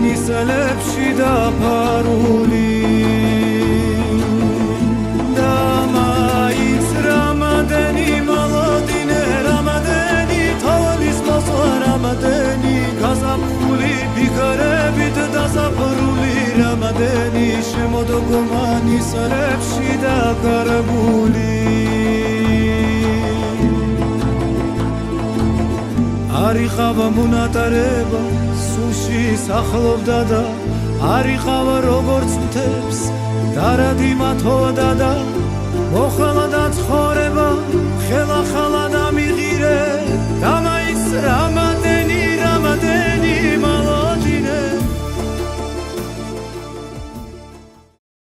ნისლებში დაფარული და მაინც რამადენი მოლოდინე რამადენი თოლის მოსვლა რამადენი გაზაფხული ფიქრებით დასაფრული რამადენი შემოდგომა ნისლებში დაკარგული არიყავა მონატარება სუში სახლობდა და არიყავა როგორც მთებს დარადი მათოვდა და მოხალდა ცხოვრება ხელახლა დამიღირე და მაინც რამ